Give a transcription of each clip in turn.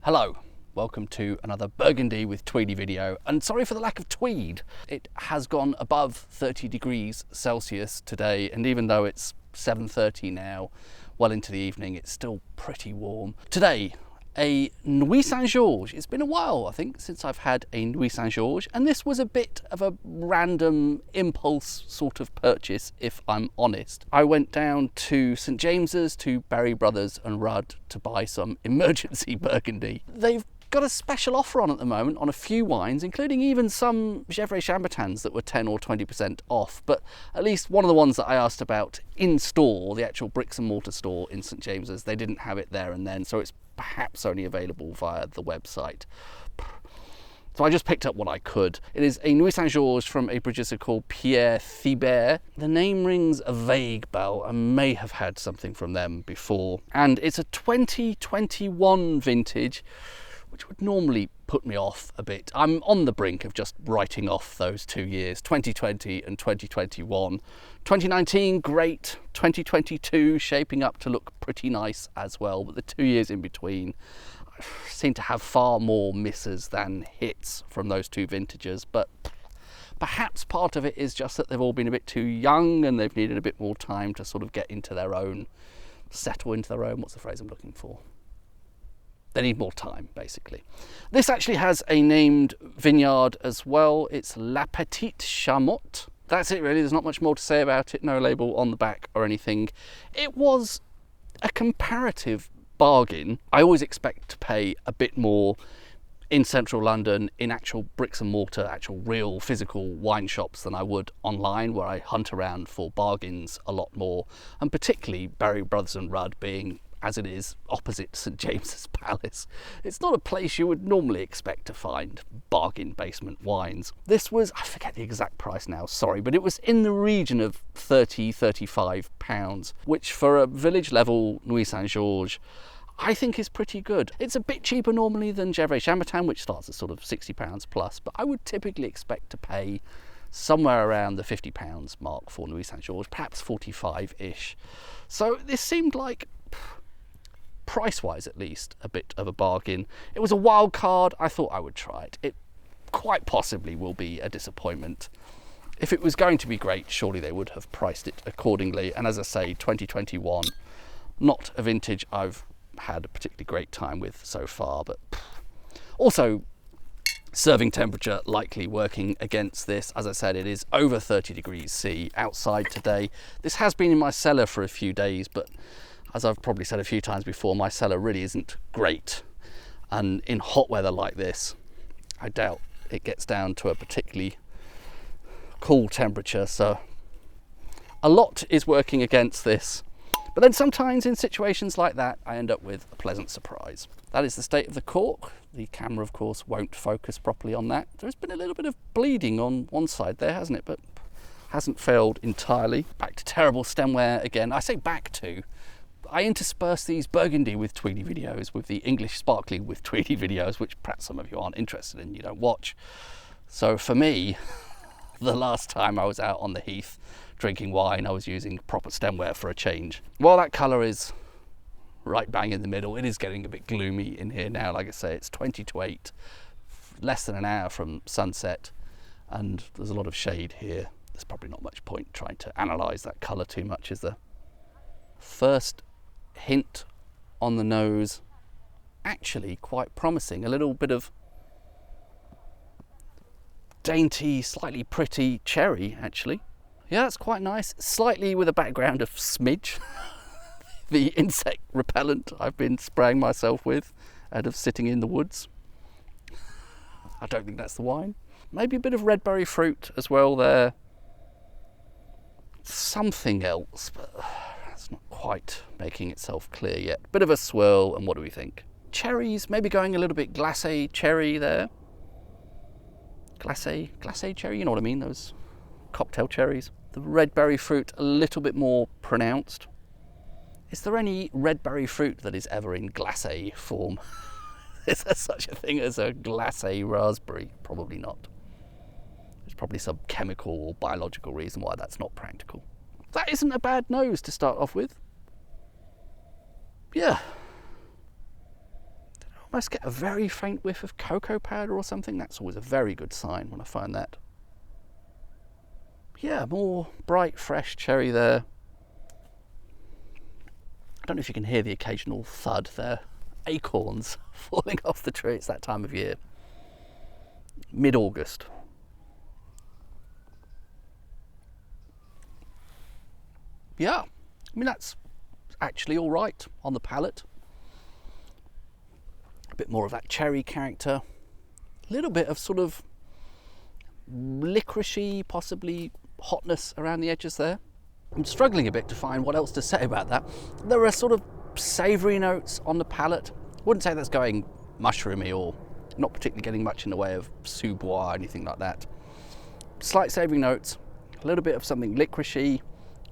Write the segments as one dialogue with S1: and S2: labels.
S1: Hello, welcome to another Burgundy with Tweedy video, and sorry for the lack of tweed. It has gone above 30 degrees Celsius today, and even though it's 7:30 now, well into the evening, it's still pretty warm. Today, a Nuits Saint-Georges. It's been a while, I think, since I've had a Nuits Saint-Georges, and this was a bit of a random impulse sort of purchase, if I'm honest. I went down to St James's, to Barry Brothers and Rudd, to buy some emergency Burgundy. They've got a special offer on at the moment on a few wines, including even some Gevrey Chambotans that were 10 or 20% off, but at least one of the ones that I asked about in store, the actual bricks and mortar store in St James's, they didn't have it there and then, so it's perhaps only available via the website. So I just picked up what I could. It is a Nuits Saint-Georges from a producer called Pierre Thibert. The name rings a vague bell. I may have had something from them before. And it's a 2021 vintage, which would normally put me off a bit. I'm on the brink of just writing off those 2 years, 2020 and 2021. 2019, great. 2022, shaping up to look pretty nice as well. But the 2 years in between seem to have far more misses than hits from those two vintages. But perhaps part of it is just that they've all been a bit too young and they've needed a bit more time to sort of get into their own, settle into their own, what's the phrase I'm looking for? They need more time, basically. This actually has a named vineyard as well. It's La Petite Charmotte. That's it really, there's not much more to say about it, no label on the back or anything. It was a comparative bargain. I always expect to pay a bit more in central London in actual bricks and mortar, actual real physical wine shops than I would online, where I hunt around for bargains a lot more, and particularly Barry Brothers and Rudd being, as it is, opposite St James's Palace. It's not a place you would normally expect to find bargain basement wines. This was, I forget the exact price now, sorry, but it was in the region of £30–35, which for a village level Nuits Saint-Georges, I think is pretty good. It's a bit cheaper normally than Gevrey Chambotan, which starts at sort of £60 plus, but I would typically expect to pay somewhere around the £50 mark for Nuits Saint-Georges, perhaps 45-ish. So this seemed like, price-wise at least, a bit of a bargain. It was a wild card. I thought I would try it. It quite possibly will be a disappointment. If it was going to be great, surely they would have priced it accordingly. And as I say, 2021, not a vintage I've had a particularly great time with so far, but also serving temperature likely working against this. As I said, it is over 30 degrees C outside today. This has been in my cellar for a few days, but as I've probably said a few times before, my cellar really isn't great. And in hot weather like this, I doubt it gets down to a particularly cool temperature. So a lot is working against this. But then sometimes in situations like that, I end up with a pleasant surprise. That is the state of the cork. The camera, of course, won't focus properly on that. There's been a little bit of bleeding on one side there, hasn't it? But hasn't failed entirely. Back to terrible stemware again. I say back to. I intersperse these Burgundy with Tweedy videos with the English Sparkly with Tweedy videos, which perhaps some of you aren't interested in, you don't watch. So for me, the last time I was out on the heath drinking wine, I was using proper stemware for a change. While that colour is right bang in the middle, it is getting a bit gloomy in here now. Like I say, it's 20 to 8, less than an hour from sunset, and there's a lot of shade here. There's probably not much point trying to analyse that colour too much, is there? First hint on the nose, actually quite promising. A little bit of dainty, slightly pretty cherry, actually. Yeah, that's quite nice. Slightly with a background of smidge. The insect repellent I've been spraying myself with out of sitting in the woods. I don't think that's the wine. Maybe a bit of red berry fruit as well there. Something else, but it's not quite making itself clear yet. Bit of a swirl, and what do we think? Cherries, maybe going a little bit glacé cherry there. Glacé cherry, you know what I mean, those cocktail cherries. The red berry fruit a little bit more pronounced. Is there any red berry fruit that is ever in glacé form? Is there such a thing as a glacé raspberry? Probably not. There's probably some chemical or biological reason why that's not practical. That isn't a bad nose to start off with. Yeah. almost get a very faint whiff of cocoa powder or something. That's always a very good sign when I find that. Yeah, more bright, fresh cherry there. I don't know if you can hear the occasional thud there. Acorns falling off the tree. It's that time of year. Mid-August. Yeah, I mean, that's actually all right on the palate. A bit more of that cherry character. A little bit of sort of licoricey, possibly hotness around the edges there. I'm struggling a bit to find what else to say about that. There are sort of savoury notes on the palate. Wouldn't say that's going mushroomy or not particularly getting much in the way of sous-bois or anything like that. Slight savoury notes, a little bit of something licoricey.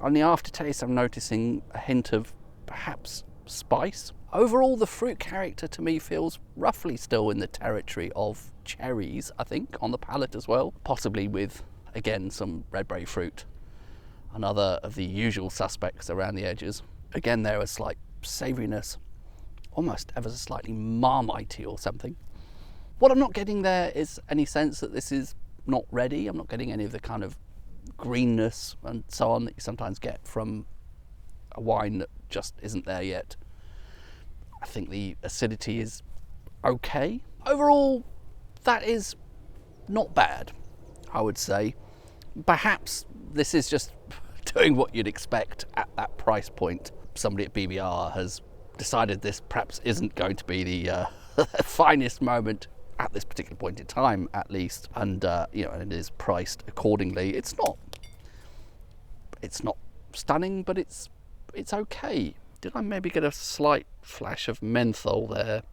S1: On the aftertaste, I'm noticing a hint of perhaps spice. Overall, the fruit character to me feels roughly still in the territory of cherries, I think, on the palate as well. Possibly with, again, some redberry fruit. Another of the usual suspects around the edges. Again, there a slight savouriness, almost ever so slightly marmitey or something. What I'm not getting there is any sense that this is not ready. I'm not getting any of the kind of greenness and so on that you sometimes get from a wine that just isn't there yet. I think the acidity is okay. Overall, that is not bad, I would say. Perhaps this is just doing what you'd expect at that price point. Somebody at BBR has decided this perhaps isn't going to be the finest moment at this particular point in time, at least, and you know, and it is priced accordingly. It's not stunning, but it's okay. Did I maybe get a slight flash of menthol there?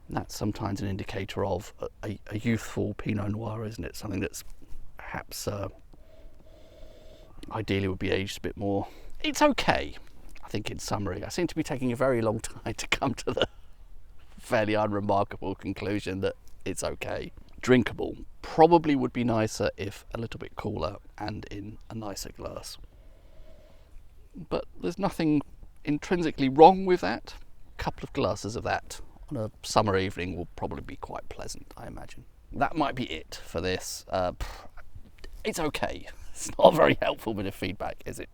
S1: That's sometimes an indicator of a youthful Pinot Noir, isn't it? Something that's perhaps ideally would be aged a bit more. It's okay, I think, in summary. I seem to be taking a very long time to come to the fairly unremarkable conclusion that it's okay. Drinkable. Probably would be nicer if a little bit cooler and in a nicer glass. But there's nothing intrinsically wrong with that. A couple of glasses of that on a summer evening will probably be quite pleasant, I imagine. That might be it for this. It's okay. It's not a very helpful bit of feedback, is it?